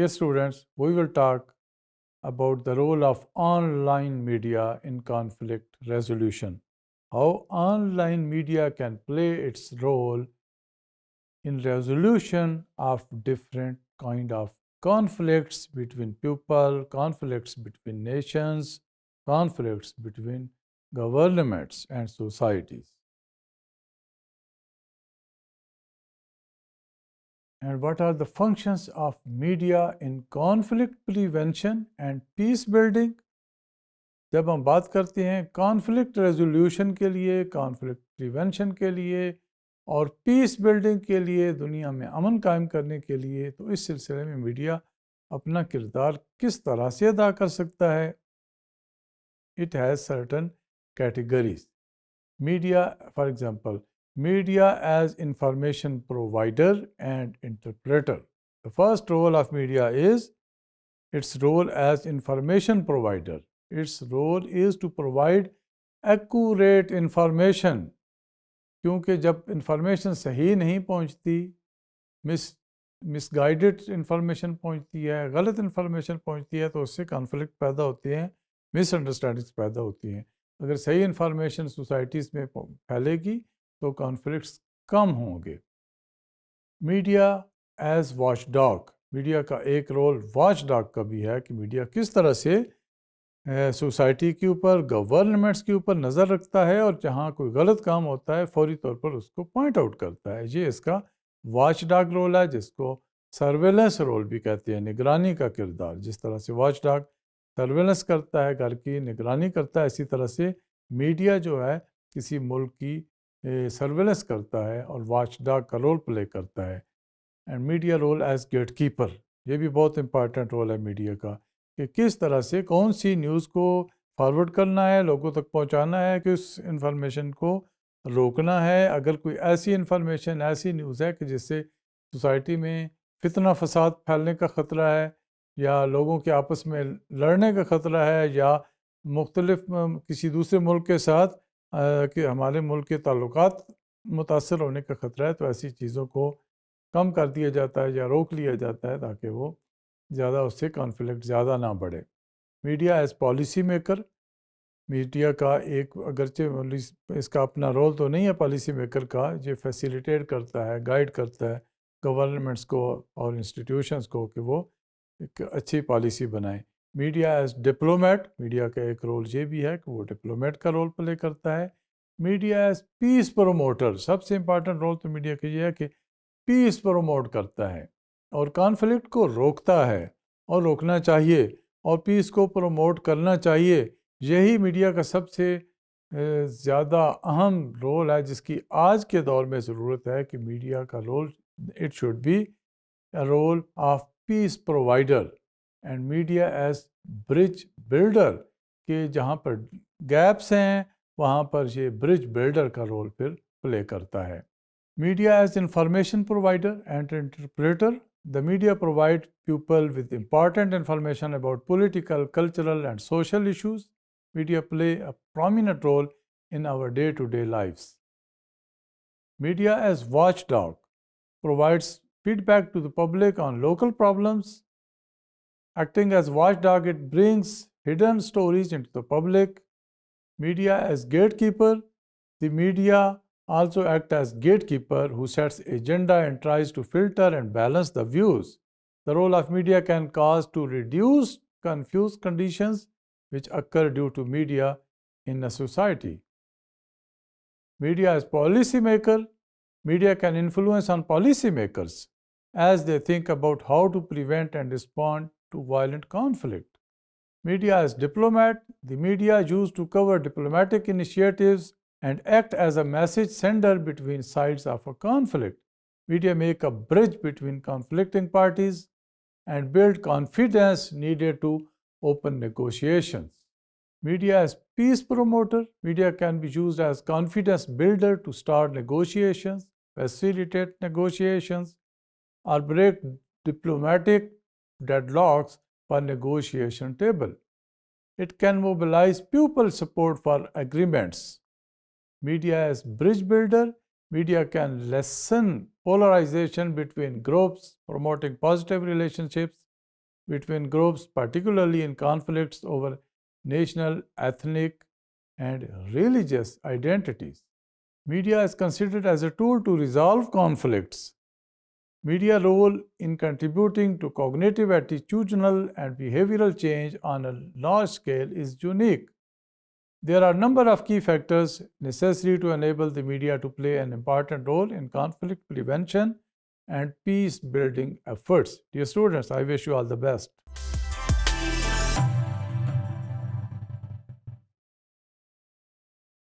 Dear students, we will talk about the role of online media in conflict resolution. How online media can play its role in resolution of different kind of conflicts between people, conflicts between nations, conflicts between governments and societies. And what are the functions of media in conflict prevention and peace building? جب ہم بات کرتے ہیں conflict resolution کے لیے، conflict prevention کے لیے اور پیس بلڈنگ کے لیے، دنیا میں امن قائم کرنے کے لیے، تو اس سلسلے میں میڈیا اپنا کردار کس طرح سے ادا کر سکتا ہے؟ It has certain categories. Media for example media as information provider and interpreter. The first role of media is its role as information provider. Its role is to provide accurate information. کیونکہ جب information صحیح نہیں پہنچتی، مس guided information پہنچتی ہے، غلط information پہنچتی ہے، تو اس سے کانفلکٹ پیدا ہوتے ہیں، مس انڈرسٹینڈنگس پیدا ہوتی ہیں. اگر صحیح انفارمیشن سوسائٹیز میں پھیلے گی تو کانفلکٹس کم ہوں گے. Media as watch dog. Media کا ایک رول واچ ڈاگ کا بھی ہے کہ میڈیا کس طرح سے سوسائٹی کے اوپر، گورنمنٹس کے اوپر نظر رکھتا ہے، اور جہاں کوئی غلط کام ہوتا ہے فوری طور پر اس کو پوائنٹ آؤٹ کرتا ہے. یہ اس کا واچ ڈاگ رول ہے، جس کو سرویلنس رول بھی کہتے ہیں، نگرانی کا کردار. جس طرح سے واچ ڈاگ سرویلنس کرتا ہے، گھر کی نگرانی کرتا ہے، اسی طرح سے میڈیا جو ہے کسی ملک کی سرویلنس کرتا ہے اور واچ ڈاگ کا رول پلے کرتا ہے. And media role as gatekeeper. یہ بھی بہت امپارٹنٹ رول ہے میڈیا کا، کہ کس طرح سے کون سی نیوز کو فارورڈ کرنا ہے، لوگوں تک پہنچانا ہے، کہ اس انفارمیشن کو روکنا ہے. اگر کوئی ایسی انفارمیشن، ایسی نیوز ہے کہ جس سے سوسائٹی میں فتنہ فساد پھیلنے کا خطرہ ہے، یا لوگوں کے آپس میں لڑنے کا خطرہ ہے، یا مختلف کسی دوسرے ملک کے ساتھ کہ ہمارے ملک کے تعلقات متاثر ہونے کا خطرہ ہے، تو ایسی چیزوں کو کم کر دیا جاتا ہے یا روک لیا جاتا ہے، تاکہ وہ زیادہ اس سے کانفلکٹ زیادہ نہ بڑھے. Media as policy maker. Media کا ایک اگرچہ اس کا اپنا رول تو نہیں ہے پالیسی میکر کا، یہ فیسیلیٹیٹ کرتا ہے، گائیڈ کرتا ہے گورنمنٹس کو اور انسٹیٹیوشنس کو کہ وہ ایک اچھی پالیسی بنائیں. Media as diplomat. میڈیا کا ایک رول یہ بھی ہے کہ وہ ڈپلومیٹ کا رول پلے کرتا ہے. میڈیا ایز پیس پروموٹر. سب سے امپارٹنٹ رول تو میڈیا کا یہ ہے کہ پیس پروموٹ کرتا ہے اور کانفلکٹ کو روکتا ہے، اور روکنا چاہیے، اور پیس کو پروموٹ کرنا چاہیے. یہی میڈیا کا سب سے زیادہ اہم رول ہے، جس کی آج کے دور میں ضرورت ہے کہ میڈیا کا role it should be a role of peace provider and media as bridge builder. کہ جہاں پر گیپس ہیں وہاں پر یہ برج بلڈر کا رول پھر پلے کرتا ہے. Media as information provider and interpreter. The media provide people with important information about political, cultural, and social issues. Media play a prominent role in our day-to-day lives. Media as watchdog provides feedback to the public on local problems. Acting as watchdog, it brings hidden stories into the public. Media as gatekeeper. The media also act as gatekeeper who sets agenda and tries to filter and balance the views. The role of media can cause to reduce confused conditions which occur due to media in a society. Media as policy maker. Media can influence on policy makers as they think about how to prevent and respond to violent conflict. Media as diplomat. The media used to cover diplomatic initiatives and act as a message sender between sides of a conflict. Media make a bridge between conflicting parties and build confidence needed to open negotiations. Media as peace promoter. Media can be used as confidence builder to start negotiations, facilitate negotiations, or break diplomatic deadlocks for negotiation table. It can mobilize people support for agreements. Media as bridge builder. Media can lessen polarization between groups, promoting positive relationships between groups, particularly in conflicts over national, ethnic, and religious identities. Media is considered as a tool to resolve conflicts. Media role in contributing to cognitive, attitudinal, and behavioral change on a large scale is unique. There are a number of key factors necessary to enable the media to play an important role in conflict prevention and peace building efforts. Dear students, I wish you all the best.